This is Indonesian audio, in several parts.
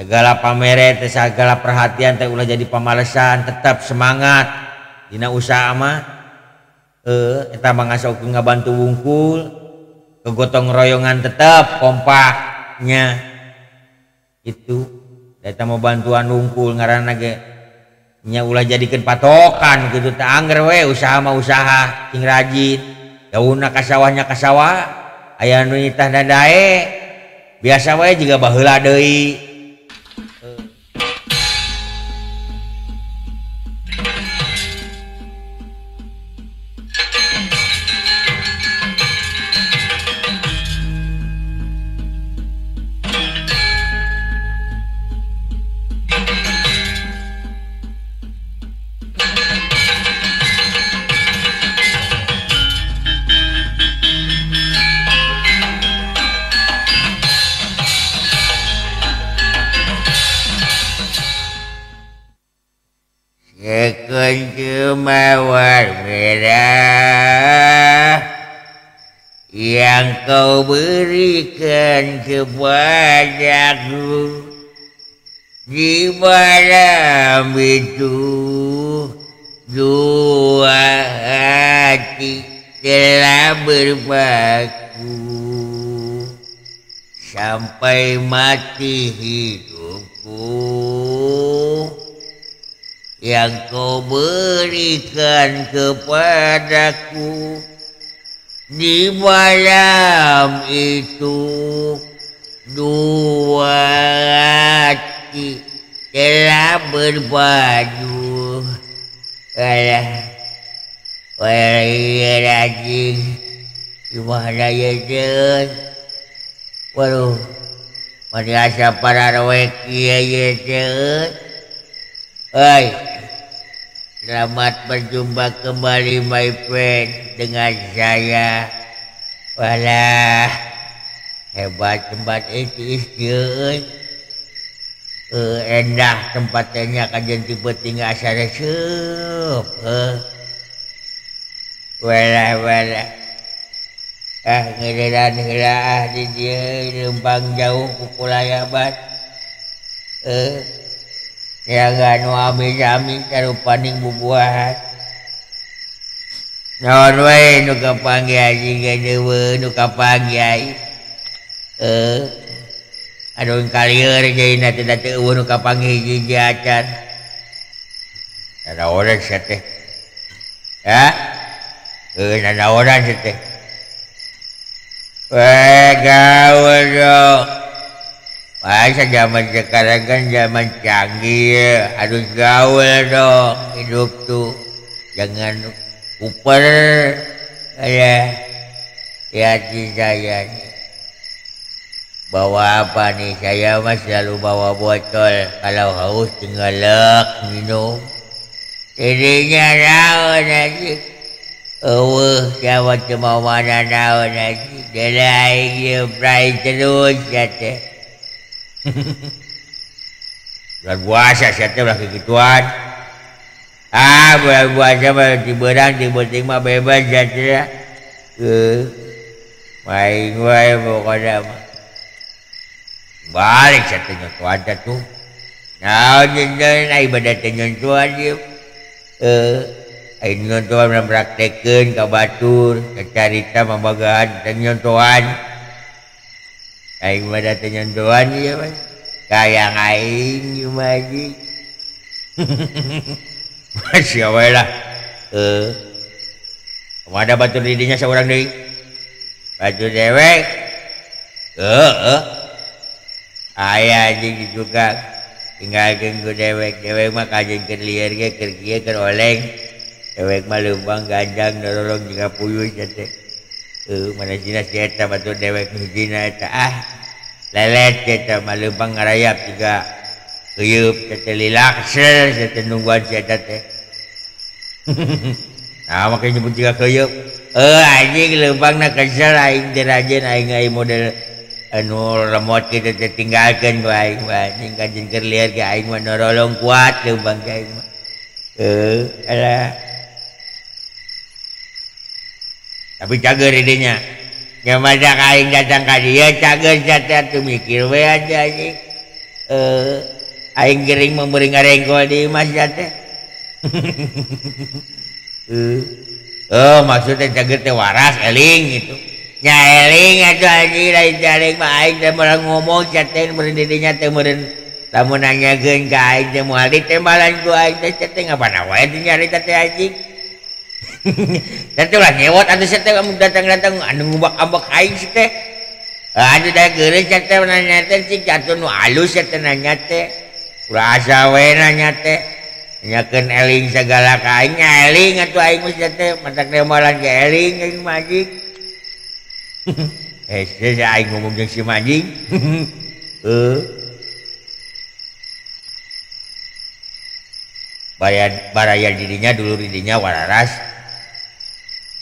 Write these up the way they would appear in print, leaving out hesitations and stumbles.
segala pamere teh segala perhatian teh ulah jadi pamalesan, tetap semangat dina usaha mah. Eta mah ngasok ngabantu wungkul, kegotong royongan tetap kompaknya itu. Eta mau bantuan wungkul ngaranna ge nya ulah jadikeun patokan kitu teh angger we usaha mah usaha sing rajin. Daunna ka sawahnya ka sawah, aya nu nitah dadae. Biasa wae jiga baheula deui. Sekunci mawar merah yang kau berikan kepadaku di malam itu, dua hati telah berpaku sampai mati hidupku. Yang kau berikan kepadaku di malam itu, dua hati telah berpadu. Wah, lagi gimana ya Jen? Waduh, madrasah para weki ya Jen. Hai, selamat berjumpa kembali my friend dengan saya. Walah, hebat tempat itu iskeun. Endah tempatnya kajian tipe tinggal asal sup. Walah. Ngeriran heula di dia lembang jauh kukulayaban. Yang anu amis-amis karo paning bubuahan. Naon wae nu kapanggih anjing dewe nu kapanggih. Aduh kalieur jaina teh teu nu kapanggih hiji acan. Nanaonan sia teh. Ya? Nanaonan sia teh. Gaul dong. Masa zaman sekarang kan zaman canggih, harus gaul dong hidup tuh, jangan uper kayak hati saya nih. Bawa apa nih? Saya mah selalu bawa botol, kalau haus tinggal lek minum. Jadinya naon aja, siapa cuma mana naon aja, dia prai terus kata. Bulan puasa saya teh ulah kegituan. Bulan puasa mah di berang di penting mah bebas saja. Main wae pokoknya mah. Balik saya teh nyontohan tuh. Nah, jendeun ai ibadah teh nyontohan dia. Ai nyontohan praktekeun ka batur, ka carita mamagahan teh nyontohan. Aing mah datang nyontohan ya mas, kayak aing gimana sih? Masih awal lah. Ada batur didinya seorang deh, batur dewek. Ayah anjing juga tinggal genggu dewek mah kajeng kerliar ke kerkia keroleng, dewek mah lembang ganjang dorong juga puyuh jate. Mana Cina sieta batur dewek Cina eta lelet sieta malempang ngarayap juga keyeup sieta lilaksel sieta nungguan sieta teh. Nah makanya nyebut juga keyeup. Anjing lempangna kesel aing teh rajin aing model anu lemot kita teh tinggalkeun ku aing mah anjing kajen keur lieur ge aing mah norolong kuat lempang ke aing mah. Alah. Tapi cager idenya. Nyamada aing datang ka dia cager jatuh mikir we aja anjing. aing gering memberi ngarengkol di masjid teh. Oh maksudnya cager teh waras eling gitu. Nya eling atuh anjing lain jaring mah aing teh malah ngomong caten meureun didinya teh meureun lamun nanyakeun ka aing teh moal ditembalan ku aing teh caten ngapana wae teh nyari teh anjing. Teh ulah nyewot atuh teh kamu datang-datang anu ngubak-ambak aing teh. Anu da geureus teh nanya teh cing atuh nu alus teh nanya teh. Ulah asa we nanya teh. Nyakeun eling segala ka aing eling atuh aing mah teh matak tembalan ge eling aing mah anjing. Saya aing ngomong jeung si Manjing. Baraya dirinya dulu didinya wararas.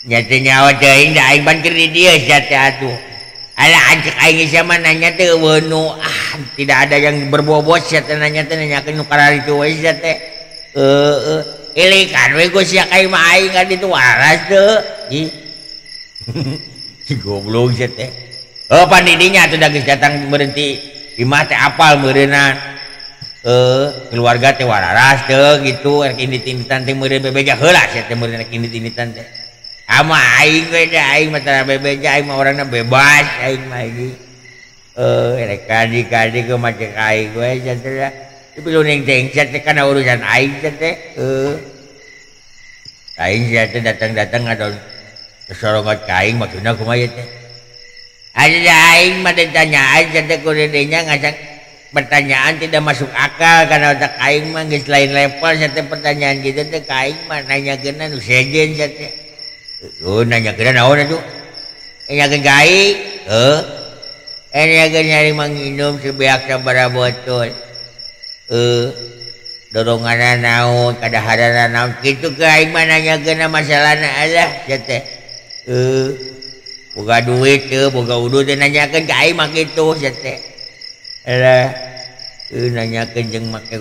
Nyate nyawa teuing da aing ban keur di dieu sia teh atuh. Alah anjek aing sama nanya teh weunu tidak ada yang berbobot sia teh nanya teh nanyakeun nu karari teu we sia teh. Kan we go sia kai mah aing kan itu waras teu. Si goblok sia teh. Pan didinya atuh da geus datang berhenti imah teh apal meureunan. Keluarga teh wararas teu gitu rek indit-inditan teh meureun bebeja heula sia teh meureun rek indit-inditan teh. Ama aing we da aing mah tara bebeja aing mah orangna bebas aing mah ieu. Rek kadi-kadi ke macek aing we sia teh. Tapi lu neng teh kana urusan aing teh. Aing sia teh datang-datang ada kesorongot ka aing maksudna kumaha teh. Ada aing mah ditanyaan sia teh ku didinya ngajak pertanyaan tidak masuk akal karena otak aing mah geus lain level sia teh pertanyaan gitu teh ka aing mah nanyakeunna nu sejen sia teh. Nanyakeunna naon atuh? Nanyakeun ka aing? Nanyakeun nyari manginum sebeak sabaraha botol. Doronganna naon, kadaharanna naon kitu ke aing mah nanyakeunna masalahna alah sia teh. Boga duit teu, boga uduh teh nanyakeun ka aing mah kitu sia teh. Alah nanyakeun jeung make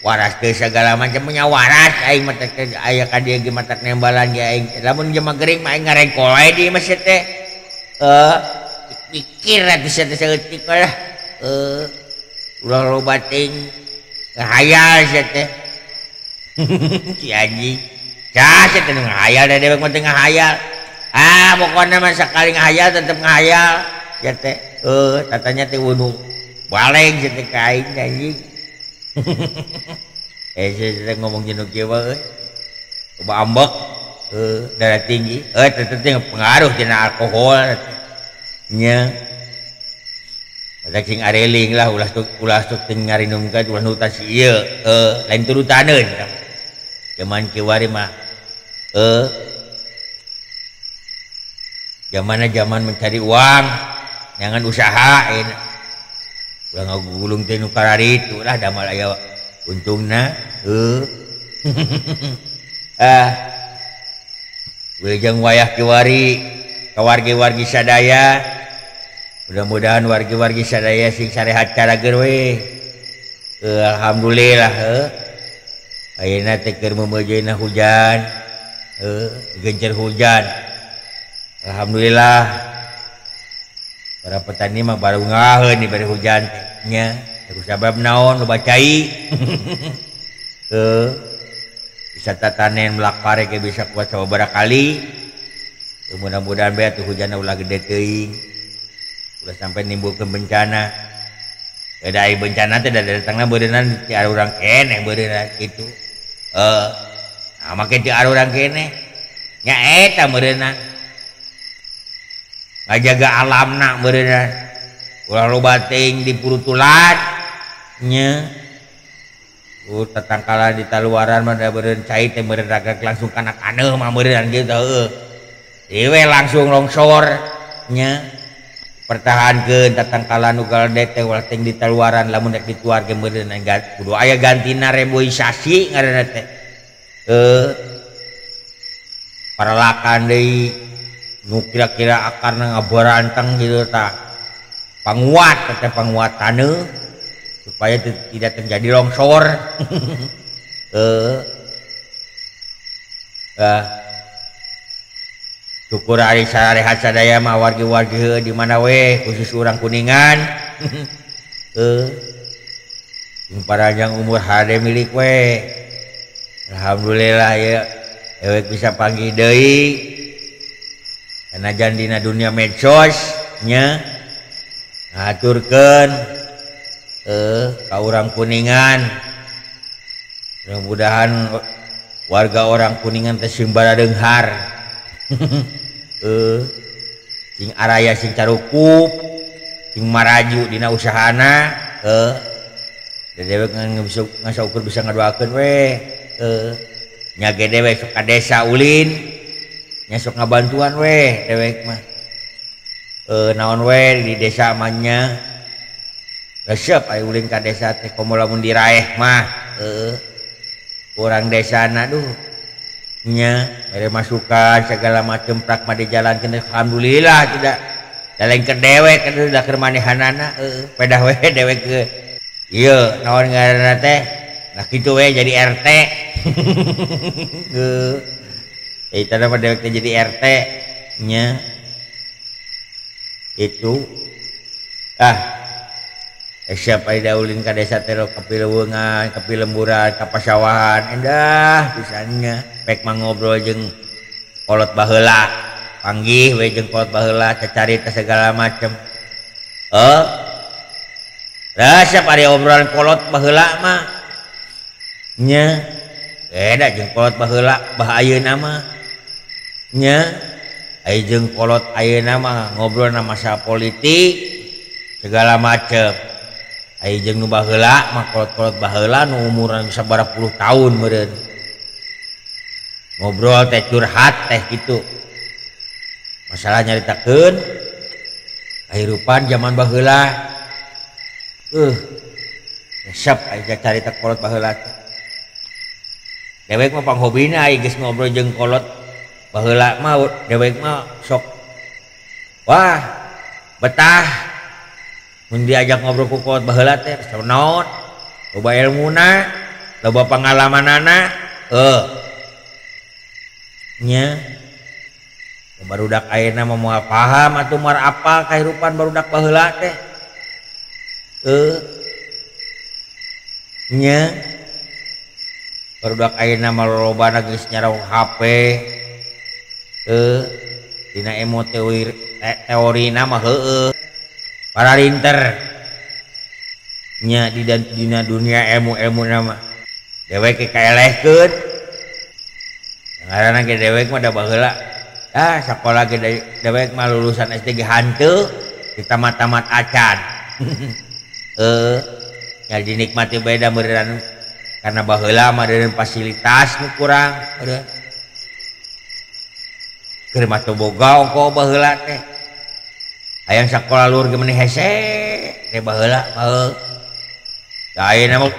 waras teh segala macam punya waras aing mah teh aya ka dieu ge matak nembalan ge aing. Lamun jema gering mah aing ngarengkol wae di masjid teh. Pikir atuh sia teh saeutik lah. Ulah loba ting ngahayal sia teh. Si anjing. Cah sia teh ngahayal da dewek mah teh ngahayal. Pokokna mah sakali ngahayal tetep ngahayal sia teh. Tatanya teh wunu baleng sia teh ka aing anjing. Saya ngomong jenuh kieu euy. Coba ambek darah tinggi. Teteh pengaruh tina alkohol nya. Ada cing areling lah ulah sok teu ngarinum ka ulah nutan si ieu. Lain turutaneun. Zaman kiwari mah zamanna zaman mencari uang, jangan usaha ulah ngagulung teh nu kararitu lah damal aya untungna. Wilujeng wayah kiwari ka wargi-wargi sadaya. Mudah-mudahan wargi-wargi sadaya sing sarehat carageun we. Alhamdulillah ayeuna teh keur meumeujeunna hujan. Gencer hujan. Alhamdulillah. Para petani mah baru ngaheun diberi hujan nya. Terus sabab naon loba cai. Bisa tatanen melak pare ke bisa kuat sababaraha kali. Mudah-mudahan bae atuh hujanna ulah gede teuing. Ulah sampai nimbulkeun bencana. Da aya bencana teh da datangna beureunan ti arurang keneh beureunan kitu. Make ti arurang keneh. Nya eta beureunan. Ngajaga alamna beureunan. Ulah loba teuing dipurutulan nya. Tatangkala di taluaran mah da beureun cai teh beureun ragak langsung kana kaneuh mah beureunan kitu heueuh. Dewe langsung longsor nya. Pertahankeun tatangkala nu galde teh ulah teuing di taluaran lamun rek dituar ge beureunan kudu aya gantina reboisasi ngaranna teh. Paralakan deui nu kira-kira akarna ngabaranteng gitu tah. Panguat teh panguat taneuh supaya tidak terjadi longsor. Syukur ari sarehat sadaya mah wargi-wargi di mana we khusus urang Kuningan. sing panjang umur hade milik we. Alhamdulillah ya ewek bisa panggil deui karena dina dunia medsos nya ngaturkeun ka urang Kuningan. Mudah-mudahan warga orang Kuningan teh simbara deunghar. Sing araya sing carukup sing maraju dina usahana dewek ngasa ukur bisa ngadoakeun we nya ge dewek sok ka desa ulin nya sok ngabantuan we dewek mah naon we di desa amanya resep aya ulin ka desa teh komo lamun diraeh mah urang desana duh nya mere masukan segala macam prak mah dijalankeun alhamdulillah tidak daleng ke dewek udah keur manehanana pedah we dewek ke ieu naon ngaranna teh nah kitu we jadi RT. Eta mah dewek teh jadi RT nya itu siapa daulin ka desa teh kapileuweungan kapilemburan ka pasawahan endah pisannya pek mangobrol jeung kolot baheula panggih we jeung kolot baheula cacarita segala macem resep ari obrolan kolot baheula mah nya beda jeung kolot baheula bah ayeuna mah nya aya jeung kolot ayeuna mah ngobrol masalah politik segala macem. Aya jeung nu baheula mah kolot-kolot baheula nu umuran sabaraha puluh tahun meureun. Ngobrol teh curhat teh kitu. Masalah nyaritakeun kahirupan zaman baheula. Resep aya carita kolot baheula teh. Dewek mah panghobina aya geus ngobrol jeung kolot baheula mah dewek mah sok wah betah. Mun diajak ngobrol ku kolot baheula teh naon loba ilmuna loba pangalamanana nya barudak ayeuna mah moal paham atuh moal apal kahirupan barudak baheula teh nya barudak ayeuna mah lolobana geus nyarong HP dina teorina mah heueuh para rinter nya dina dunia ilmu nama dewek kaelehkeun ngaranna ge dewek mah da baheula sakola ge dewek mah lulusan SD ge hanteu ditamat-tamat acan nya dinikmati beda meureun karena baheula mah dengan fasilitas nu kurang keur mah teu boga ongko baheula teh hayang sakola luhur ge meuni hese teh baheula da ayeuna mah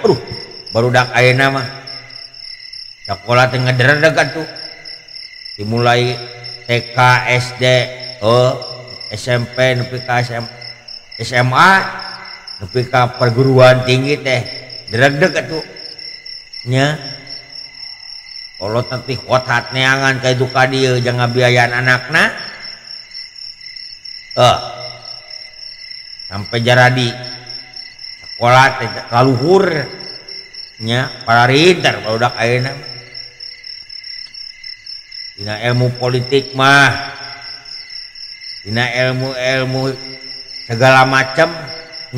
barudak ayeuna mah sakola teh ngederedeg atuh dimulai TK SD SMP nepi ka SMA nepi ka perguruan tinggi teh deregdeg atuh nya kolot nanti khotat neangan ka itu ka dieu jang ngabiayaan anakna sampai jaradi sekolah teh kaluhur nya para rinter barudak ayeuna dina ilmu politik mah dina ilmu segala macam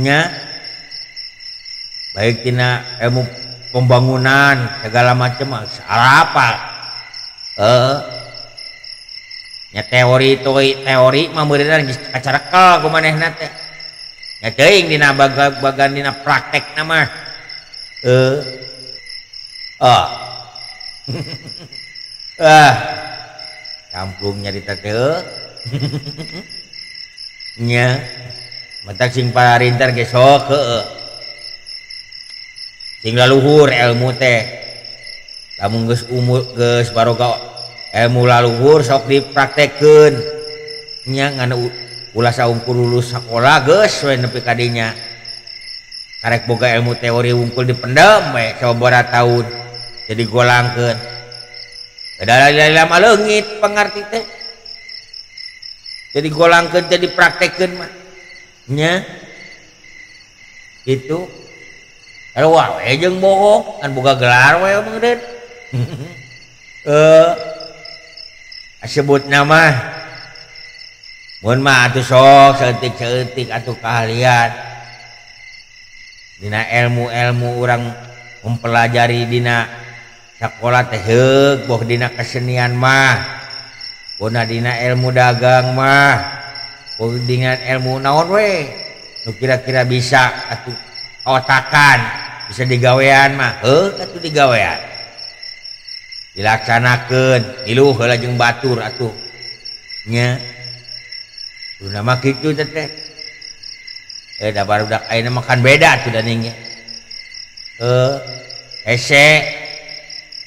nya baik dina ilmu pembangunan segala macam apa nya teori mah meureun geus kacarekel ku manehna teh nya teuing dina bagan dina praktekna mah camplung nyarita teh nya matak sing para rinter ge sok sing laluhur ilmu teh lamun geus umur geus baroga ilmu laluhur sok dipraktekkeun nya ngana ulah saungkul lulus sakola geus we nepi ka dinya karek boga ilmu teori wungkul dipendem we sababaraha taun jadi golangkeun dalam leungit pangarti teh jadi golangkeun jadi praktekkeun mah nya itu sarua we jeung bohong kan boga gelar we meureun. Sebut nama mun mah atuh sok saeutik-saeutik atuh kahalian dina ilmu-ilmu urang mempelajari dina sakola teh heug boh dina kesenian mah boh dina ilmu dagang mah boh dina ilmu naon we nu kira-kira bisa atuh otakan bisa digawean mah heug atuh digawean dilaksanakeun iluh heula jeung batur atuh nya udah mah kitu teh da barudak ayeuna makan beda tuh da ning hese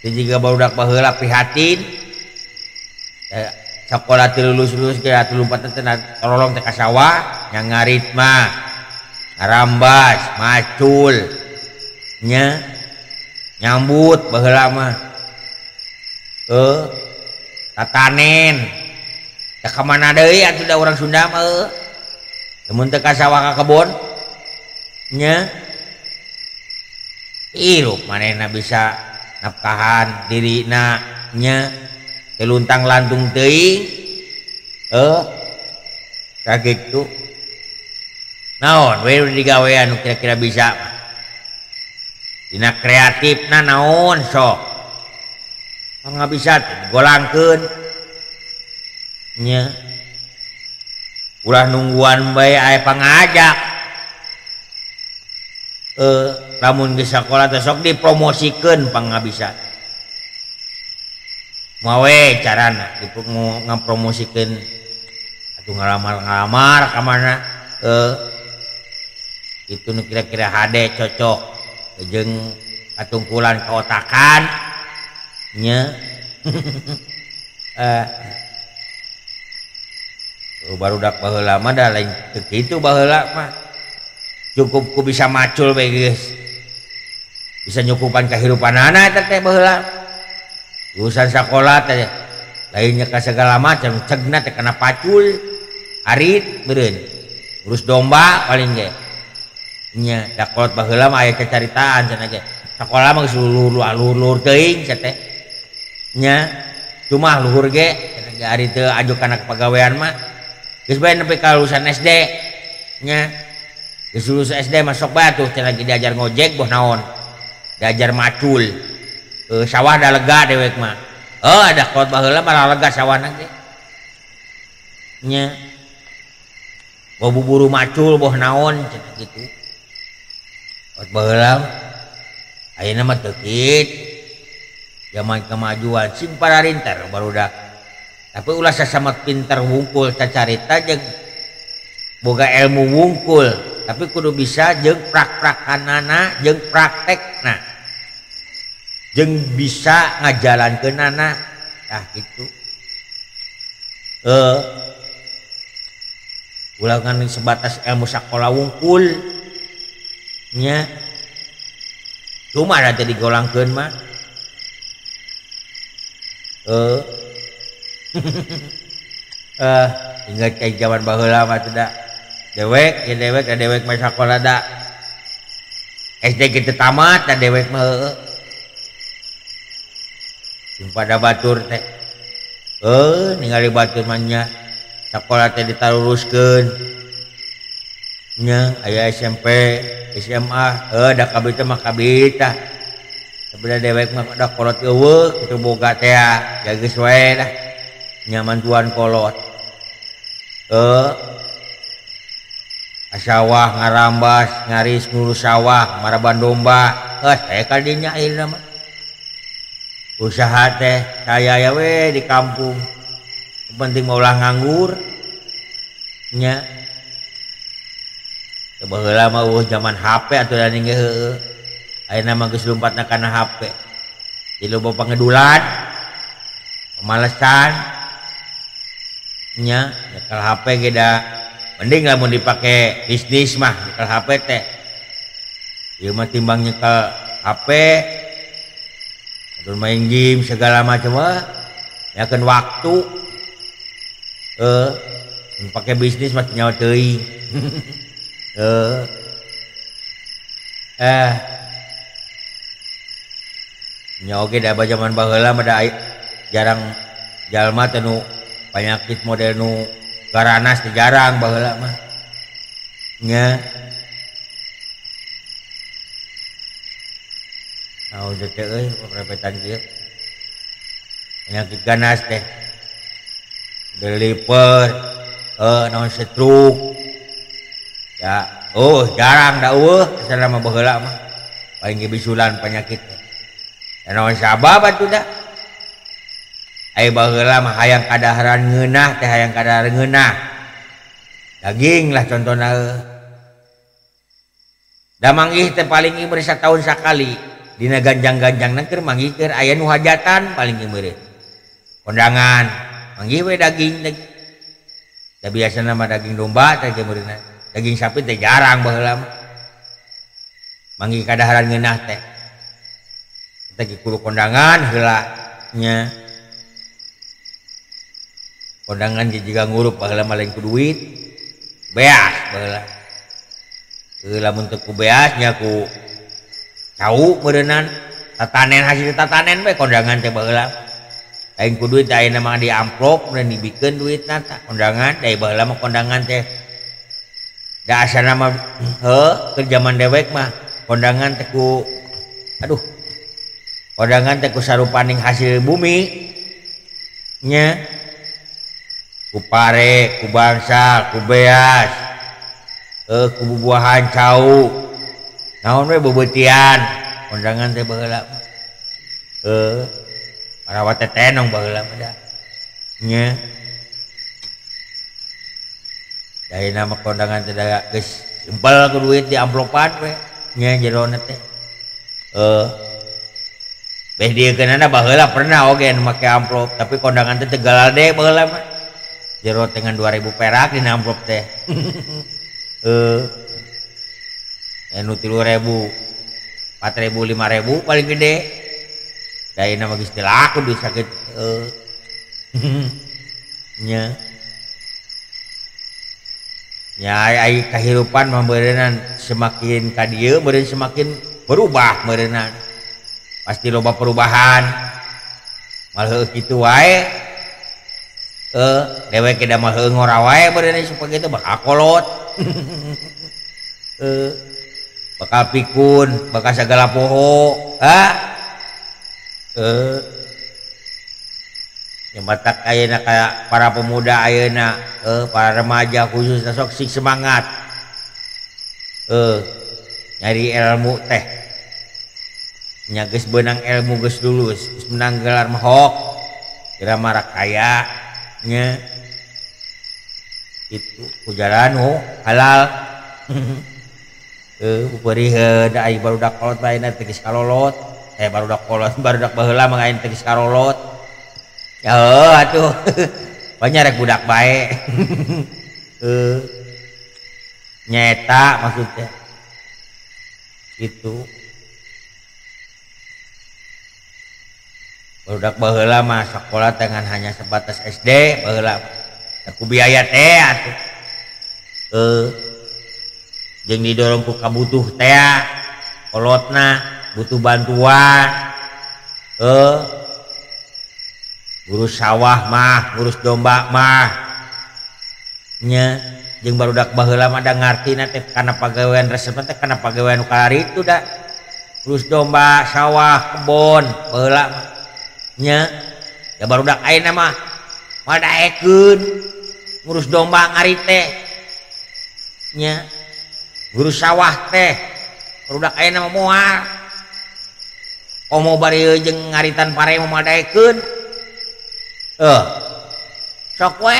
teh jiga barudak baheula prihatin sakola teh lulus-lulus ge atuh lumpat teh tolong teh ka sawah nya ngarit mah ngarambas macul nya nyambut baheula mah tatanen da ka mana deui atuh da urang Sunda mah mun teu ka sawah ka kebon nya irup manehna bisa nafkahan dirina nya teluntang lantung teuing kagitu naon we digawean nu kira-kira bisa mah dina kreatifna naon sok nggak bisa golangkeun nya ulah nungguan bae aya pangajak lamun geus sakola teh sok dipromosikeun pangabisa mawe carana ngapromosikeun atuh ngalamar ka mana itu nu kira-kira hade cocok jeung katungkulan kaotakan nya barudak baheula mah da lain teu kitu baheula mah cukup ku bisa macul we geus bisa nyukupan kahirupanana eta teh baheula urusan sakola teh lainnya ka segala macam cegna teh kana pacul arit beureun urus domba paling ge nya da kolot baheula mah aya cacaritaan cenah ge sakola mah geus lulur teuing teh nya cuma luhur ge ari teu aju kana kepagawean mah geus bae nepi ka lulusan SD nya geus lulus SD masuk bae tuh cenah lagi diajar ngojek boh naon diajar macul sawah da lega dewek mah ada kolot baheula malah lega sawahna ge nya boh buburu macul boh naon cenah kitu kolot baheula ayeuna mah teu kitu zaman kemajuan sing pararinter barudak tapi ulah sasama pinter wungkul cacarita jeung boga ilmu wungkul tapi kudu bisa jeung prak-prakanana jeung praktekna jeung bisa ngajalankeunana tah kitu ulah ngan sebatas ilmu sakola wungkul nya cuma ada teh digolangkeun mah ingat kayak zaman baheula mah teh da dewek mah sakola da SD kitu tamat da dewek mah pada batur teh ningali batur mah nya sakola teh ditaruruskeun nya aya SMP SMA da kabeh teh mah kabeh tah sebelah dewek mah da kolot eueuh kitu boga teh ya geus wae dah nyaman tuan kolot sawah ngarambas ngaris ngurus sawah maraban domba teh ka dinya ayeuna mah usaha teh saya ya we di kampung penting maulah nganggur nya baheula mah zaman HP atuh da ning heueuh ayeuna mah geus lompatna kana HP di loba pangedulan pamalesan nya nyekel HP ge da mending lamun dipake bisnis mah nyekel HP teh ieu mah timbang nyekel HP atur main game segala macam mah nyakeun waktu pake bisnis mah nyawa teuing nya oge da zaman baheula mah da jarang jalma teh nu penyakit model nu garanas teh jarang baheula mah nya naon teh euy perepetan kieu penyakit ganas teh liver naon stroke ya jarang da eueuh selama baheula mah paling bisulan penyakit teh naon sabab atuh da aya baheula mah hayang kadaharan ngeunah teh hayang kadaharan ngeunah daging lah contohna da manggih teh paling ieu satahun sakali dina ganjang-ganjangna keur manggih keur aya nu hajatan paling ieu meureun kondangan manggih we daging da biasana mah daging domba teh meureunna daging sapi teh jarang baheula mah manggih kadaharan ngeunah teh eta ge kudu kondangan heula nya kondangan juga ngurup baheula mah lain ku duit beas baheula lamun teu ku beas nya ku cau meureunan tatanen hasil tatanen we kondangan teh baheula lain ku duit ayeuna mah di amplop dan dibikeun duitna tah kondangan da baheula mah kondangan teh da asana mah keur zaman dewek mah kondangan teh ku kondangan teh ku sarupaning hasil bumi nya ku pare ku bangsa ku beas ku bubuahan cau naon we bebeutian kondangan teh baheula parawat teh tenong baheula mah da nya dayeuna mah kondangan teh da geus sempel ku duit di amplopan we nya jerona teh beh diekeunana baheula pernah oge anu make amplop tapi kondangan teh tegal de baheula mah jero dengan 2000 perak dina amplop teh anu 3000 4000 5000 paling gede dayeuna mah geus teu laku duit sakit nya ai kahirupan mah beureunan semakin ka dieu meureun semakin berubah meureunan pasti loba perubahan malah kitu wae dewek da mah ngora wae beureunan supaya kitu bakal kolot bakal pikun bakal sagala poho yang batak ayeuna kayak para pemuda ayeuna para remaja khususnya sok sing semangat nyari ilmu teh nya geus beunang ilmu geus lulus geus menang gelar mahok kira marak kaya nya itu ku jalan halal upeureun da ai barudak kolot bae teh geus kalolot barudak kolot barudak baheula mah ayeuna teh geus kalolot ya atuh banyak rek budak bae nyeta maksudnya itu barudak baheula mah sekolah dengan hanya sebatas SD baheula ku biaya teh atuh jeung didorong ku kabutuh teh kolotna butuh bantuan ngurus sawah mah ngurus domba mah nya jeung barudak baheula mah da ngartina teh kana pagawean resepna teh kana pagawean kalaritu da ngurus domba sawah kebon baheula mah nya ya barudak ayeuna mah madaekeun ngurus domba ngari teh nya ngurus sawah teh barudak ayeuna mah moal komo bari jeung ngaritan pare mah madaekeun sok we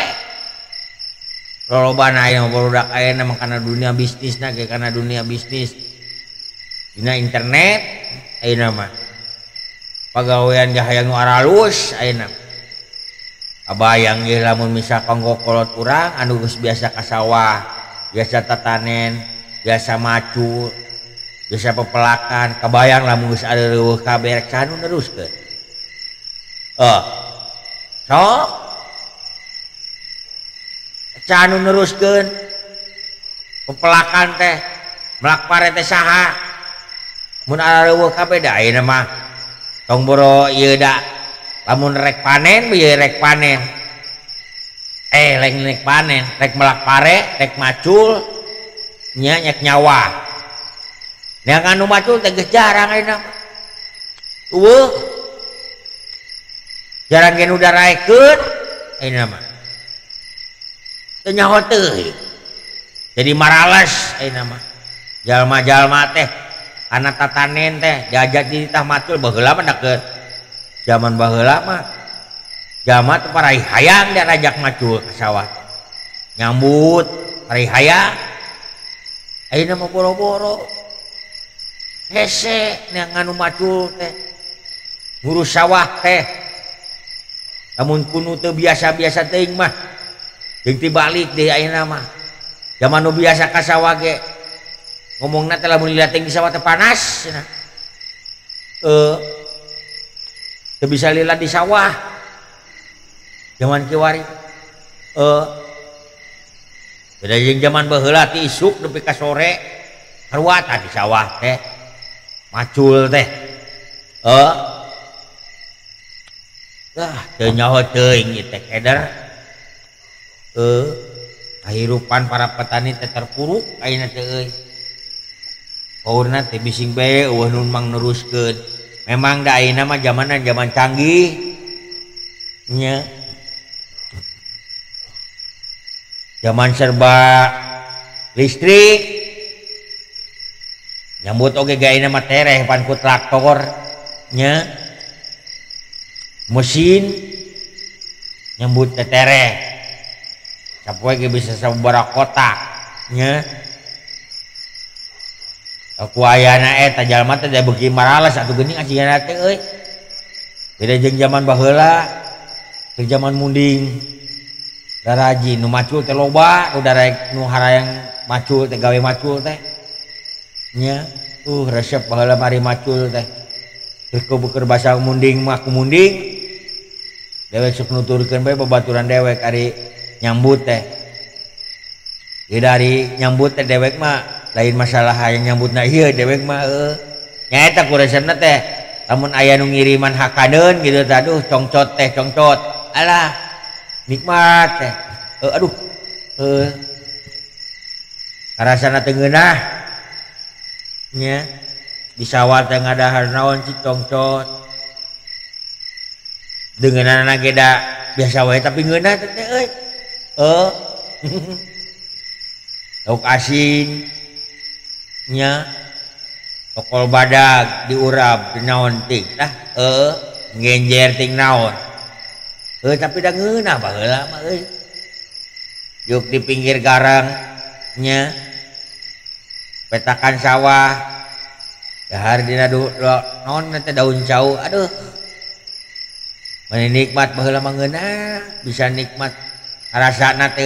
lolobana aya barudak ayeuna mah kana dunia bisnisna ge kana dunia bisnis dina internet ayeuna mah pagawean ge hayang nu aralus ayeuna kabayang ge lamun misal kanggo kolot urang anu geus biasa ka sawah biasa tatanen biasa macu biasa pepelakan kabayang lamun geus areueuh kabeh rek canu neruskeun sok canu neruskeun pepelakan teh melak pare teh saha mun areueuh kabeh da ayeuna mah tong boro ieu da lamun rek panen ieu rek panen rek panen rek melak pare rek macul nya nyak nyawa nya anu macul teh geus jarang ayeuna tueuh jarang gen udaraekeun ayeuna mah teu nyaho teuing jadi marales ayeuna mah jalma-jalma teh anak tatanen teh jajak di tah macul baheula mah deket zaman baheula mah jalma teh parai hayang dia rajak macul ka sawah nyambut parai hayang ayeuna mah boro-boro hese nya nganu macul teh ngurus sawah teh lamun kuno teu biasa-biasa teuing mah jeung tibalik deui ayeuna mah zaman nu biasa ka sawah ge ngomongna teh lamun lilateng di sawah teh panas cenah teu bisa lila di sawah zaman kiwari beda jeung zaman baheula ti isuk nepi ka sore haruata di sawah teh macul teh teu nyaho teuing ieu teh keder kahirupan para petani teh terpuruk ayeuna teh euy paurna teh bising bae eueuh nun mang neruskeun memang da ayeuna mah zamanan zaman canggih nya zaman serba listrik nyambut oge gaina mah tereh pan ku traktor nya mesin nyambut teh tereh sapoe ge bisa sabaraha kota nya aku ayana eta jalma teh da beuki marales atuh geuning asigana teh euy beda jeung zaman baheula jeung zaman munding da rajin nu macul teh loba nu darek nu harayang macul teh gawe macul teh nya resep baheula mari macul teh terus beukeur basa munding mah ku munding dewek sok nuturkeun bae babaturan dewek ari nyambut teh dari nyambut teh dewek mah lain masalah yang nyambutna ieu dewek mah nyaeta ku resepna teh lamun aya nu ngiriman hakadeun gitu teh aduh congcot teh congcot alah nikmat teh aduh karasana teu ngeunah nya di sawah teh ngadahar naon cik congcot deungeunana ge da biasa wae tapi ngeunah teh euy lauk asin nya tokol badag diurap di naon ting tah ngenjer ting naon tapi da ngeunah baheula mah euy juk di pinggir garang nya petakan sawah dahar dina naon teh daun cau aduh mani nikmat baheula mah ngeunah bisa nikmat rasana teh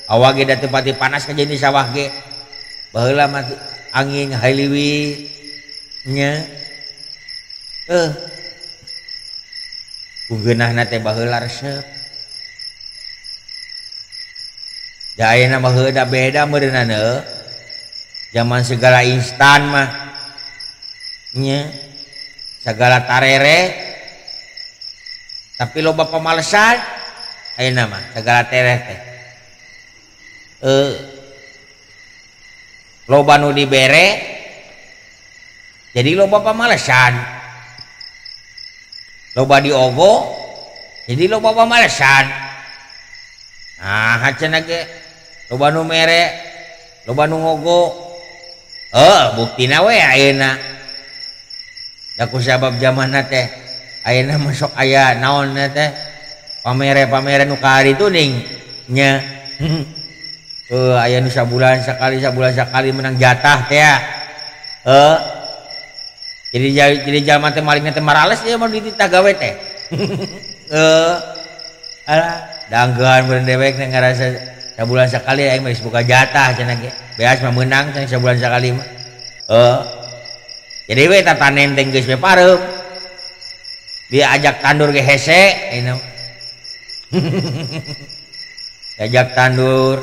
awa ge da teu pati panas ka jenis sawah ge baheula mah angin haliwi nya geunahna teh baheula resep da ayeuna mah heuda beda meureunana zaman segala instan mah nya segala tarere tapi loba pamalesan ayeuna mah segala tereh teh loba nu dibere jadi loba pamalesan loba diogo jadi loba pamalesan nah cenah ge loba nu mere loba nu ngogo buktina we ayeuna da kusabab zamanna teh ayeuna masuk aya naonna teh pamere-pamere nu kaari tuning nya aya nu sabulan sakali menang jatah teh ya jadi jalma teh malingna teh marales ieu mah dititah gawe teh alah danggeun beureun dewek teh ngarasa sabulan sakali aing mah buka jatah cenah ge beas mah meunang cenah sabulan sakali mah jadi we tatanen teh geus we pareup diajak tandur ge hese ayeuna diajak tandur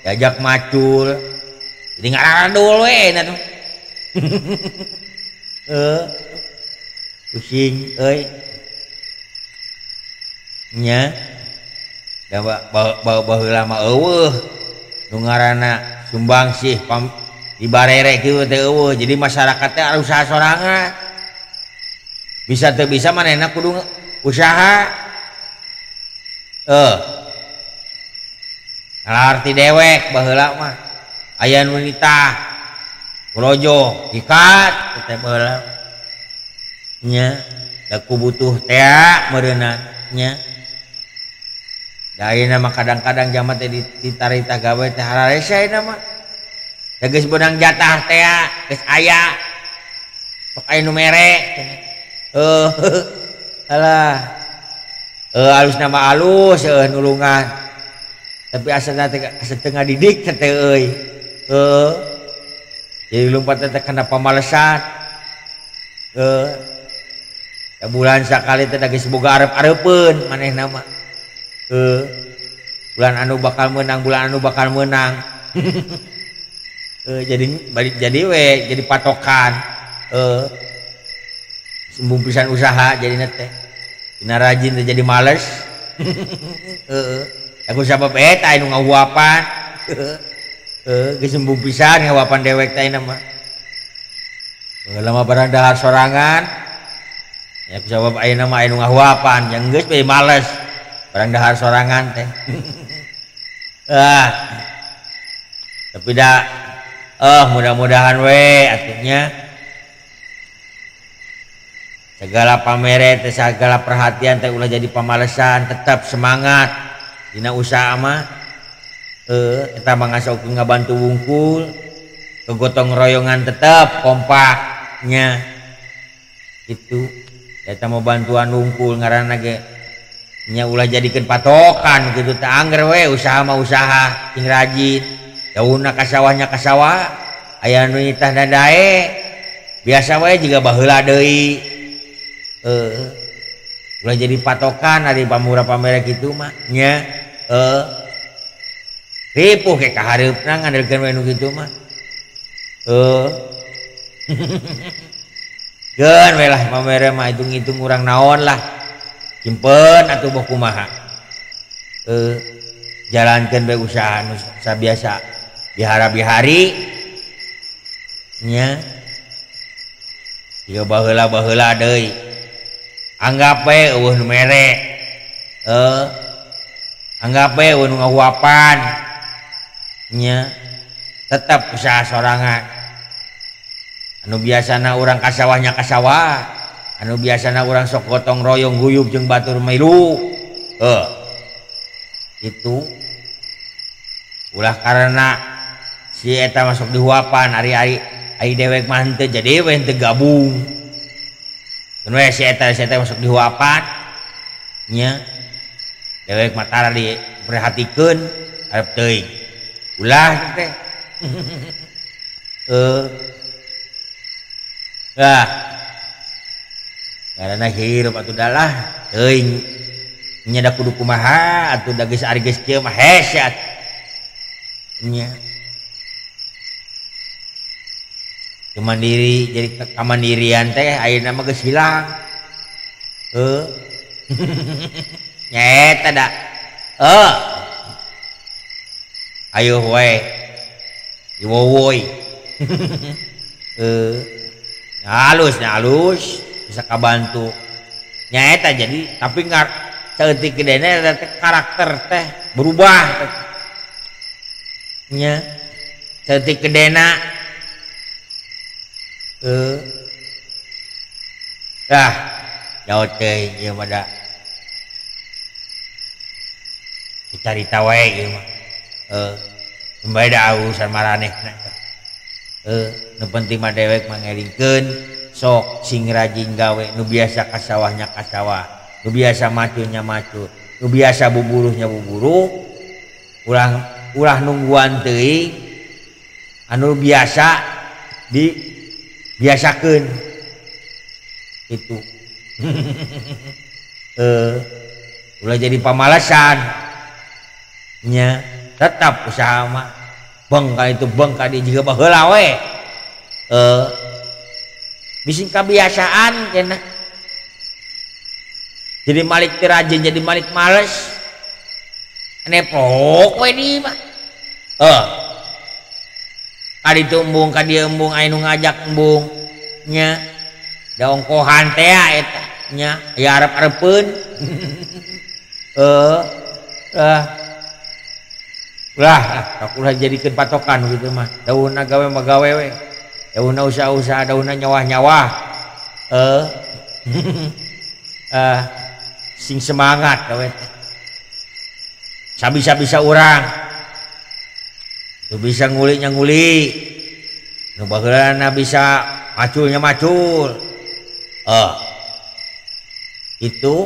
diajak macul jadi ngaradul we na tuh pusing nya da baheula mah eueuh nu ngaranna sumbangsih di barere kieu teh eueuh, jadi masyarakat teh harus usaha sorangan. Bisa teu bisa manehna kudu usaha. Arti dewek baheula mah aya nu nitah rojo ikat teh baheula nya da ku butuh tea meureunna nya. Da ayeuna mah kadang-kadang jama teh ditarita gawe teh hararese ayeuna mah. Da geus beunang jatah teh geus aya. Sok aya nu mere. Alah. Alus nama alus nulungan. Tapi asalna teh setengah didik teh euy. Jadi lompat teh kana pamalesan. Da bulan sakali teh da geus boga arep-arepeun manehna mah. Bulan anu bakal menang jadi patokan sembung pisan usaha jadi teh dina rajin teh jadi males. Aku sabab eta anu ngahuapan geus sembung pisan ngahuapan dewek teh mah lama barang dahar sorangan ya aku sabab ayeuna mah anu ngahuapan yang geus bae males barang dahar sorangan teh. Tapi dah mudah-mudahan we artinya segala pamere teh segala perhatian teh ulah jadi pamalesan, tetap semangat dina usaha mah eta mah ngasokeun ngabantu wungkul kegotong royongan tetap kompaknya itu eta mau bantuan wungkul ngaranna ge nya ulah jadikeun patokan kitu teh angger we usaha mah usaha sing rajin daunna ka sawahnya ka sawah aya nu nitah dadae biasa we jiga baheula deui ulah jadi patokan ari pamura pamere kitu mah nya ripuh ke ka hareupna ngandelkeun we nu kitu mah geun we lah pamere mah hitung-hitung urang naon lah simpen atuh boh kumaha jalankeun bae usaha nu sabiasa bihara-bihari nya ieu baheula-baheula deui anggap we eueuh nu mere anggap we eueuh nu ngahuapan nya tetep usaha sorangan anu biasana urang ka sawahnya ka sawah anu biasana urang sok gotong royong guyub jeung batur milu itu ulah karena si eta masuk dihuapan ari dewek mah henteu jadi we henteu gabung mun we si eta masuk dihuapan nya dewek mah tara diperhatikeun arep teuing ulah teh karena hirup atuh dalah teuing nya da kudu kumaha atuh da geus ari geus kieu mah hesyat nya mandiri jadi kamandirian teh ayeuna mah geus hilang nya eta da ayo we diwowoy halus bisa kabantu nyaeta jadi tapi ngar saeutik gedena teh karakter teh berubah nya saeutik gedena jauh teh ieu mah da carita wae ieu mah bae da urusan maranehna nu penting mah dewek mangelingkeun sok sing rajin gawe nu biasa ka sawahnya ka sawah nu biasa macunya macu nu biasa buburuhnya buburu ulah nungguan teuing anu biasa dibiasakeun itu ulah jadi pamalasan nya tetap usaha mah bengka itu bengka di juga baheula we bising kebiasaan cenah jadi malik teu rajin jadi malik males neplok we di mah kadi tu embung kadi embung aya nu ngajak embung nya da ongkohan teh eta nya ya arep-arepeun lah tak ulah jadikeun patokan gitu mah daunna gawe magawe we daunna usaha-usaha daunna nyawah-nyawah sing semangat gawe teh sabisa-bisa urang tu bisa ngulinya nguli nu baheulana bisa maculnya macul itu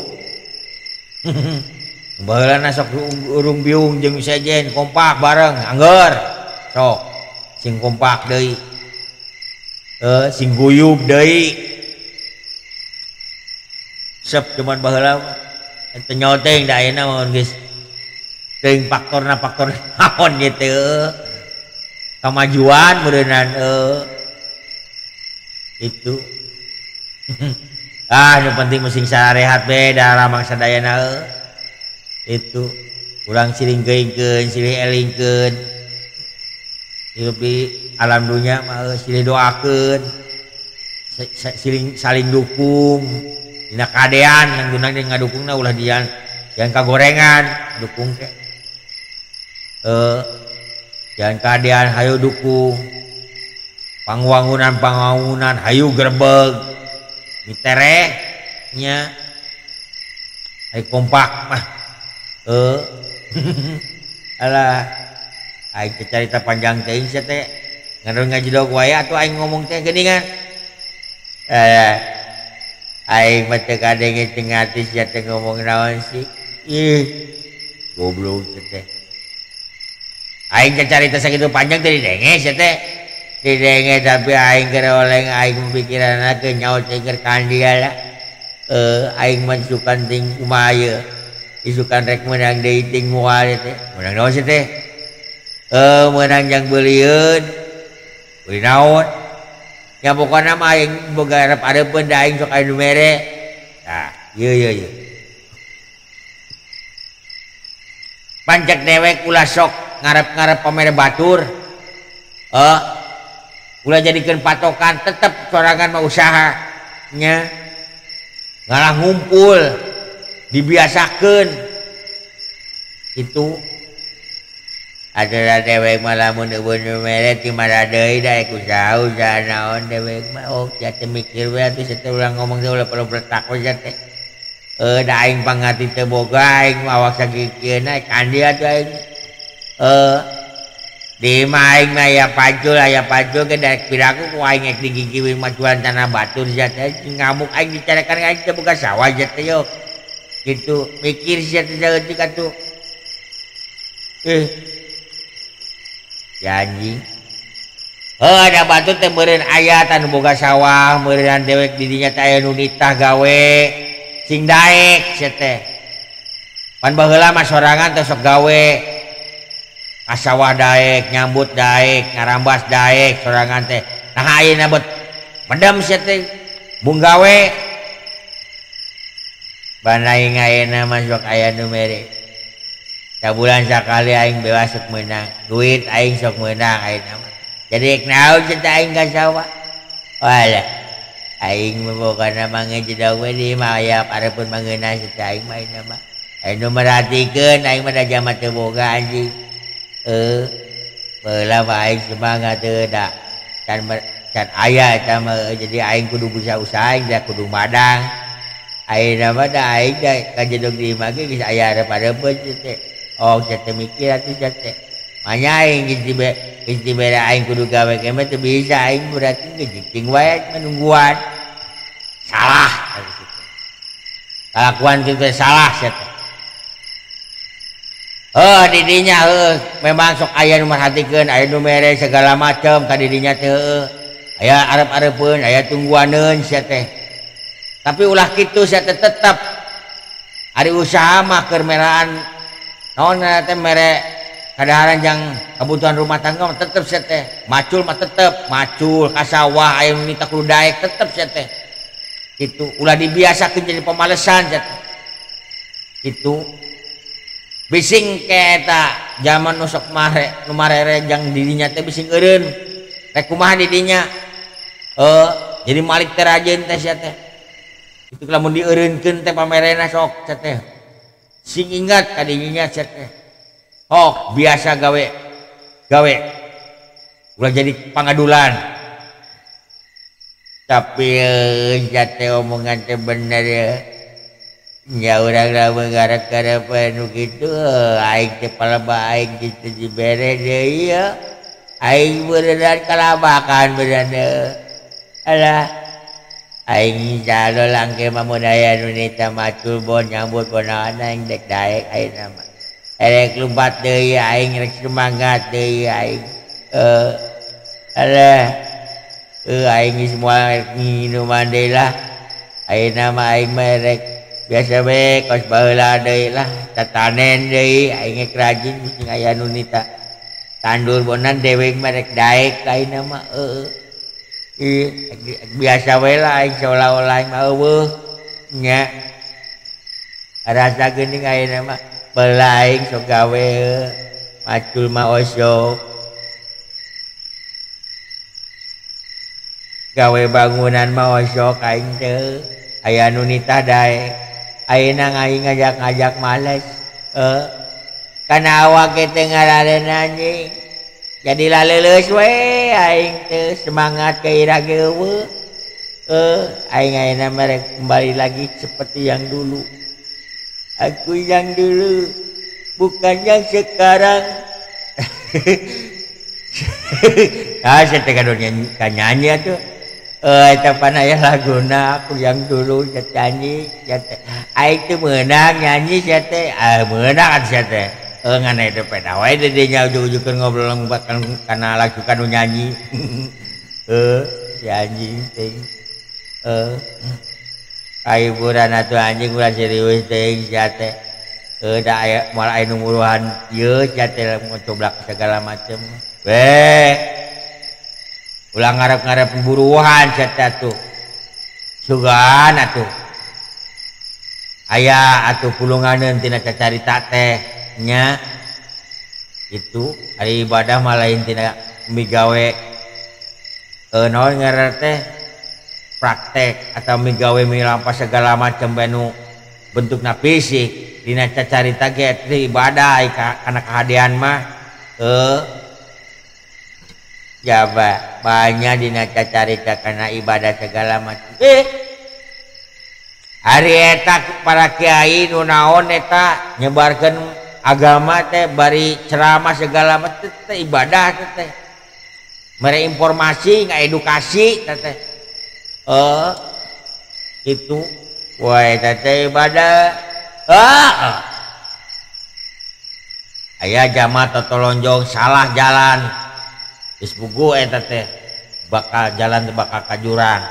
baheulana sok urung biung jeung sejen kompak bareng angger sok sing kompak deui sing guyub deui sep cuman baheula teu nyoteng da ayeuna mah geus teuing faktor naon gitu kemajuan beureunan itu yang penting mesin sarehat beda ramang sadayana itu urang siring geuingkeun silih elingkeun hirup di alam dunya mah silih doakeun siling saling dukung dina kadean yang gunang ngadukungna ulah dian jangan kagorengan dukung teh jangan kadean hayu dukung pangwangunan hayu gerbeg mitereh nya hayu kompak mah alah aing carita panjang teuing sia teh ngaron ngajidog wae atuh aing ngomong teh geuningan aing mah teu kadenge teu ngati sia teh ngomong naon sih ih goblok teh aing carita sakitu panjang teh didenge sia teh didenge tapi aing keur oleng aing pikiranna ke nyaho teh keur kandiala aing mah sukan ting kumaha isukan rek menang deui ting moal teh menang naon sih teh menang jang beulieun beuli naon nya pokona mah aing boga arep-arepeun da aing sok aya nu mere tah ieu pancek dewek ulah sok ngarep-ngarep pamere batur ulah jadikeun patokan tetep sorangan mah usaha nya ngalah ngumpul dibiasakeun itu adalah dewek mah lamun eueun mere ti mah deui daek usaha naon dewek mah teu mikir we atuh teh ulah ngomong teh ulah perlu bertak we teh da aing pangati teu boga aing mah awak sagikeun kandi atuh aing di maing mah aya pacul ke daek piraku ku aing ek digigiweun macuan tanah batur sia teh ngamuk aing dicarakan aing teh boga sawah teh yo gitu mikir sia teh saeutik atuh ya anjing ada batu teh meureun aya anu boga sawah meureun dewek di dinya teh aya nu nitah gawe sing daek sia teh pan baheula mah sorangan teh sok gawe kasawah daek nyambut daek ngarambas daek sorangan teh nah ayeuna bet medem sia teh bung gawe banaing ayeuna mah sok aya nu mere sabulan sakali aing bebas sok meunang duit aing sok meunang ayeuna mah jadi naon cenah aing ka sawah walah aing mah pokona mah ngejeda we di mah aya arepeun mangeuna cenah aing mah ayeuna mah anu merhatikeun aing mah da jama teu boga anjing beula mah aing semangat teu da can aya eta mah jadi aing kudu bisa usaha aing da kudu madang ayeuna mah da aing da kajedog di imah ge geus aya arep-arepeun teh teh mikir atuh teh manya aing geus dibere aing kudu gawe ke mah teu bisa aing berarti ngejiping wae menungguan salah kalakuan itu teh salah sia teh didinya memang sok aya nu merhatikeun aya nu mere segala macam ka didinya teh aya arep-arepeun aya tungguaneun sia teh tapi ulah kitu sia teh tetep ari usaha mah keur meraan naon teh mere kadaharan jang kebutuhan rumah tangga mah tetep sia teh macul mah tetep macul ka sawah aya nu nitah kudu daek tetep sia teh kitu ulah dibiasakeun jadi pamalesan sia teh itu bising keta zaman nusok mare nu marerejang didinya teh bising eureun rek kumaha didinya jadi malik teh rajeun teh sia teh itu lamun dieureunkeun teh pamerena sok sia teh sing ingat ka didinya sia teh biasa gawe ulah jadi pangadulan tapi sia teh omongan teh bener ya orang lama gara-gara penuh gitu aing teh palaba aing gitu dibere deui ya aing beneran kalabakan beneran alah aing jalo langke mamudaya nunita matul bon nyambut bonaana aing dek daek aing nama erek lumpat deui aing rek semangat deui aing alah aing semua minuman deui lah aing nama aing merek biasa be kos baheula deui lah tatanen deui aing rajin sing aya nu nita tandur bonan dewek merek daek aing mah biasa we lah aing seolah-olah aing mah eueuh nya rasa geuning aing mah beula aing sok gawe macul mah osok gawe bangunan mah osok aing teh aya nu nita daek ayeuna aing ngajak males kana awak teh ngararen anjing jadi laleuleuh we aing teh semangat ke irage eueuh aing ayeuna merek kembali lagi seperti yang dulu aku yang dulu bukan yang sekarang saya teh nyanyi atuh eta panaya laguna aku yang dulu nyanyi aing teh meunang nyanyi sia teh meunang sia teh ngan eta peda wae didinya ujug-ujukeun ngobrol ngumbatkan kana lagu kanu nyanyi si anjing teh kaiburan atuh anjing ulah serius teh sia teh da aya moal aya nu nguruhan ieu sia teh ngocoblak segala macem ulah ngarep-ngarep pemburuan sia tuh sugan atuh aya atuh pulunganeun tina cacarita teh nya itu ari ibadah mah lain tina migawe naon ngaranna teh praktek atau migawe milampas segala macam benu bentukna fisik dina cacarita ge ibadah kana kahadean mah jaba banyak dina cacarita karena ibadah segala macam hari eta para kiai nu naon eta nyebarkeun agama teh bari ceramah segala macam teh ibadah teh mere informasi ngaedukasi teh itu wae teh ibadah aya jamaah totolonjong salah jalan geus bugu eta teh bakal jalan teh bakal ka jurang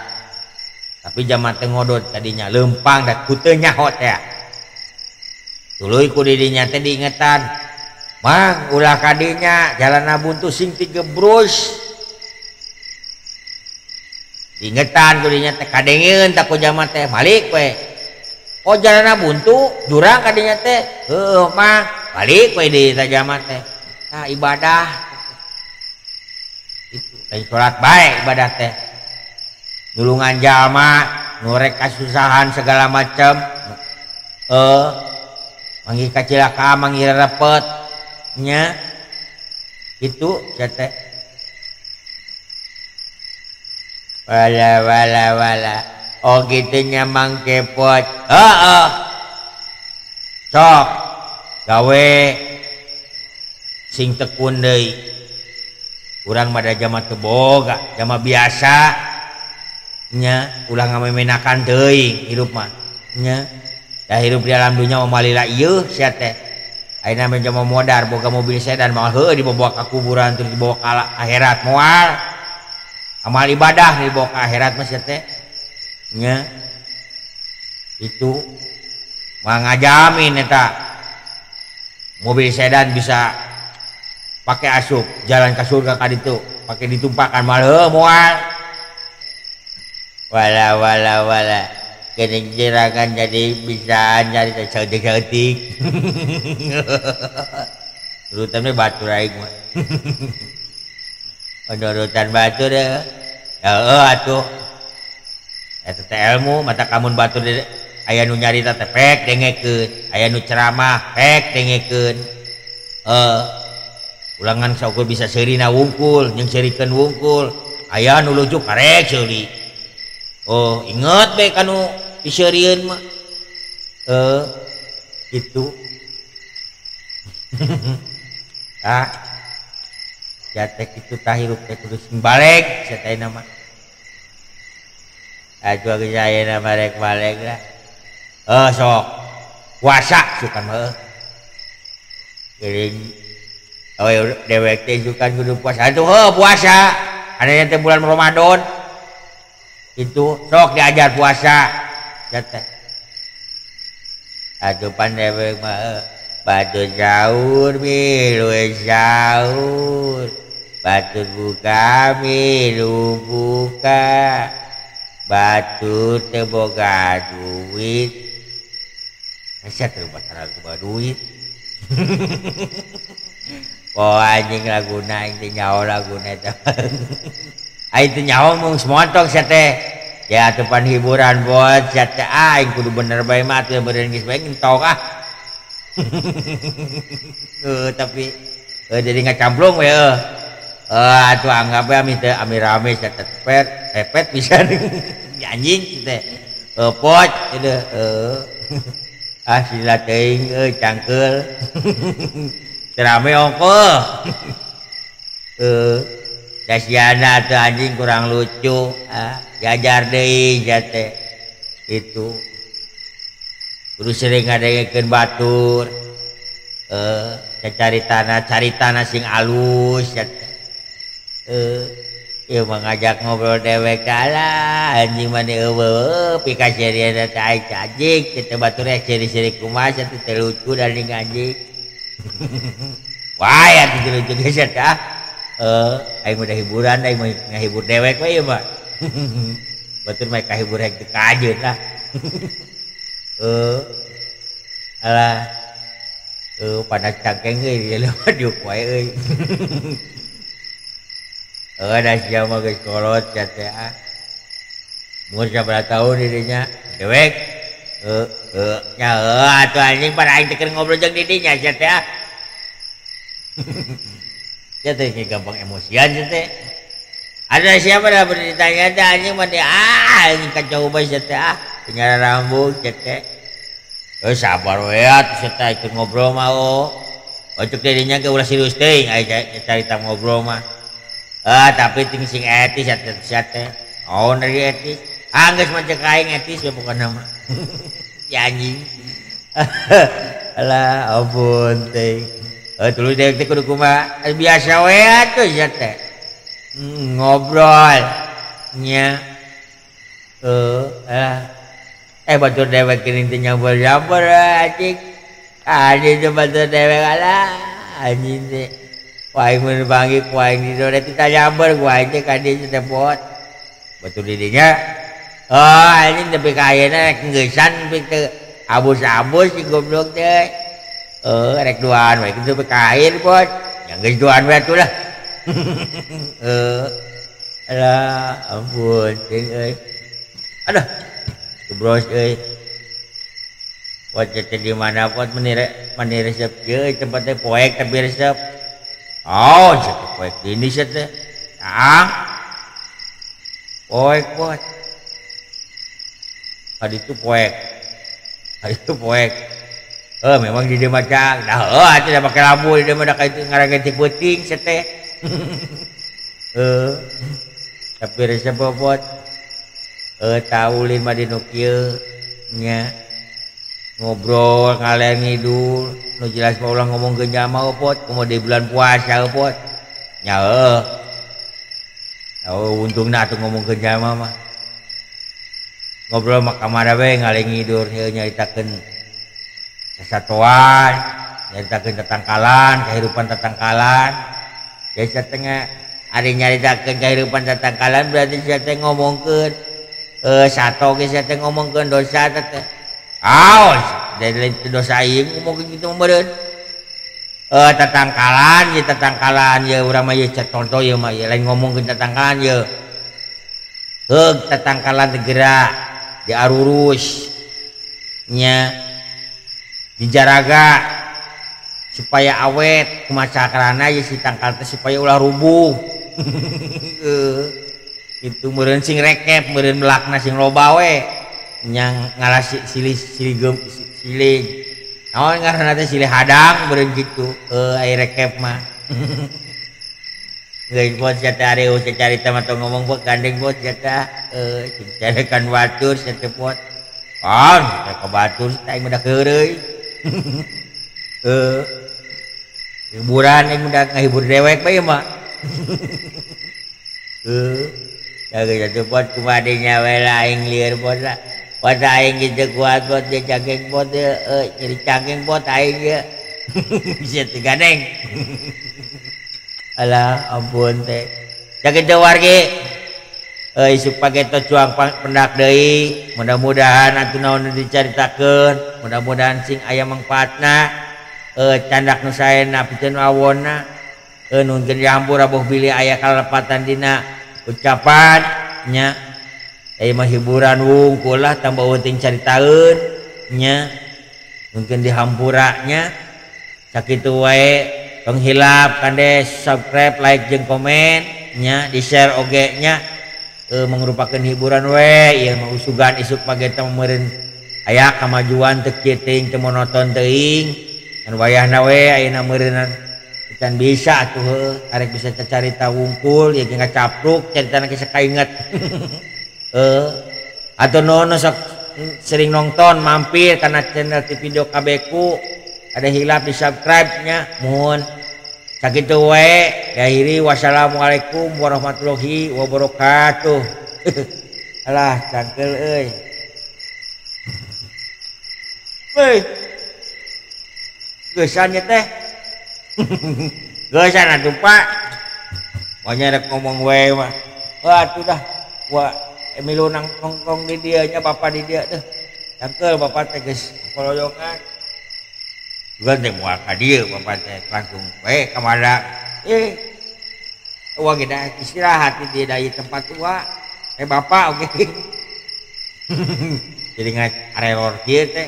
tapi jamaah teh ngodot tadinya leumpang da ku teu nyaho teh tuluy ku didinya teh diingetan mang ulah kadinya jalanna buntu sing tigebrus diingetan ku didinya teh kadengeun tak ku jamaah teh balik we jalanna buntu jurang kadinya teh mang balik we di jamaah teh nah ibadah itu sholat baik ibadah teh nulungan jalma nurek kasusahan segala macam manggih kacilaka manggih repet nya itu teh wala gitu nyamang kepot sok gawe sing tekun deui urang pada jama teu boga jama biasa nya ulah ngamemenakan teuing hirup mah nya da hirup di alam dunya mah malila ieu sia teh ayeuna mah jama modar boga mobil sedan mah heuh dibawa ka kuburan terus dibawa ka akhirat moal amal ibadah dibawa ka akhirat mah sia teh nya itu mah ngajamin eta mobil sedan bisa pakai asup jalan ke surga ka ditu pakai ditumpakan malah moal wala Gini jerangan jadi bisa nyari cantik-cantik. Urutannya batu aing mah. Urutan batu deh. Ya atuh. Eta teh ilmu mata kamun batu deh. Aya nu nyarita teh pek dengekeun, aya nu ceramah pek dengekeun. Ulangan saukur bisa seurina wungkul, jeung seurikeun wungkul. Aya nu lujuk karek seuri. Oh, inget bae kanu diseurieun mah. Gitu. Tah. Jate kitu tah hirup teh kudu balik satayana mah. Ajwa geus ayeuna balik-balik lah. Sok puasa sukan mah. Geuring dewek teh sukan kudu puasa. Atuh puasa. Ada teh bulan Ramadan. Itu sok diajar puasa. Jate. Atuh pan dewek mah batu sahur milu sahur. Batu buka milu buka. Batu teu boga duit. Asa teu boga duit. Oh anjing laguna itu nyaho laguna teh. Ai teu nyaho mung semontok sia teh. Ya tepan hiburan buat sia teh aing kudu bener bae mah teu beureun geus bae ngentok ah. Tapi jadi ngacamplung we atuh anggap we ami rame sia teh pepet pisan. Anjing teh. Pot teu sila teuing cangkeul. Rame ongkoh. Kasiana tuh anjing kurang lucu. Diajar deui jate. Itu. Kudu sering ngadengekeun batur. Cari tanah sing alus jate. Ieu mangajak ngobrol dewek kalah anjing mah eueuh pika seriana teh aing anjing teh batur rek seri-seri kumaha teh lucu dari anjing. Wah ya tuh lucu geus tah. Aing udah hiburan aing mau ngahibur dewek we ieu mah. Batur mah kahibur rek teu kajeun lah. Alah. Pada cangkeng euy ieu mah diuk wae euy. Ada siapa guys kolot jate umur berapa tahun dirinya dewek nya atuh anjing pada aing teh ngobrol jeung didinya jate jate ge gampang emosian jate ada siapa dah ditanya teh anjing mah dia anjing kacau bae jate tinggal rambut jate sabar we atuh eta ikut ngobrol mah cuk didinya ge ulah serius teuing aing carita ngobrol mah. Tapi ting sing etis teh. Oh dari etis. Geus mah cek aing etis ya bukan nama. Ya anjing. Alah ampun teh. Tuluy deuk teh kudu kumaha? Biasa we atuh sia teh. Ngobrol nya. Batur dewek geuning teh nyamber-nyamber anjing. Teu batur dewek alah anjing teh. Waing mun bangi waing di dore kita nyamber waing teh ka dieu teh pot. Betul didinya. Anjing tapi ka ayeuna rek geussan teu abus-abus si goblok teh. Rek duaan we kitu ka air pot. Yang geus duaan we atuh lah. Alah ampun ting euy. Aduh. Gebros euy. Pot teh di mana pot meni resep euy tempat teh poek tapi resep. Oh, jadi poek ini sih teh. Poek. Tadi itu poek. Memang di dia macam. Dah, tidak pakai lampu di dia mah dak itu ngarangan puting sih teh. Tapi resep bobot. Taulin mah di nu kieu nya. Ngobrol ngaleng ngidul nu jelas mah ulah ngomong genjama pot komo di bulan puasa pot nya untungna atuh ngomong genjama mah ngobrol mah kamana we ngaleng ngidul nyaritakeun kesatuan nyaritakeun tatangkalan kehidupan tatangkalan biasa tengah ari nyaritakeun kehidupan tatangkalan berarti sia teh ngomongkeun Sato ge saya teh ngomongkeun dosa teh. Aos, dari dosa ieu ngomongkeun kitu meureun. Tatangkalan ya urang mah ye contoh ye mah lain ngomongkeun tatangkalan ye. Tatangkalan teh geura diarurus nya dijaraga supaya awet kumaha carana ye si tangkal teh supaya ulah rubuh. Itu meureun sing rekep meureun melakna sing loba we nyang ngalas silih naon ngaranna teh silih hadang meureun kitu aya rekep mah. Geus bos sia teh areu carita mah tong ngomong bos gandeng bos sia teh carekan batur sia teh bos pan ka batur teh aing mah keureuy. Hiburan aing mah ngahibur dewek bae mah. Jaga jatuh bos kumaha nyawa lah aing lieur bos lah. Bos aing kitu kuat bos dia cangkeng bos jadi cangkeng bos aing ye. Bisa teh gandeng. Alah ampun teh. Cak kitu wargi. Isuk pageto cuang pendak deui. Mudah-mudahan atuh naon dicaritakeun, mudah-mudahan sing aya manfaatna. Candak nu saena pikeun awonna. Nunkeun dihampura boh bilih aya kalepatan dina ucapan nya mah hiburan wungkul lah tambah penting caritaeun nya mungkin dihampura nya sakitu wae tong hilap kande subscribe like jeung komen nya di share oge nya mangrupakeun hiburan we ieu mah usugan isuk pageta meureun aya kamajuan teu kieu teuing teu monoton teuing kan wayahna we ayeuna meureunan can bisa atuh arek bisa carita wungkul ya geus capruk caritana geus kainget. Atau nono sok sering nonton mampir karena channel TV Video Kabeku ada hilap di subscribe nya mohon sakitu we diakhiri wassalamualaikum warahmatullahi wabarakatuh. Alah cangkel euy. Geusan nya teh. Geusan atuh Pak. Pokoknya rek ngomong we mah. Wah atuh dah. Wah milu nongkrong di dieu nya bapak di dieu teh. Cangkel bapak teh geus koloyongan. Juga teh moal ka dieu bapak teh langsung we ka mana. Wah kita istirahat di dieu tempat tua. Bapak oge. Jadi ngarelor kieu teh.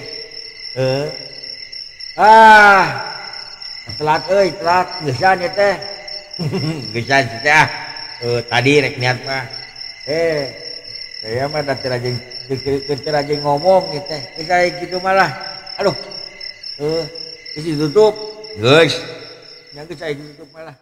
Telat telat geusan ya teh. Geusan teh tadi rek niat mah saya mah da teu rajin ngomong gitu teh geus aya kitu malah aduh geus ditutup geus nya geus aya ditutup malah.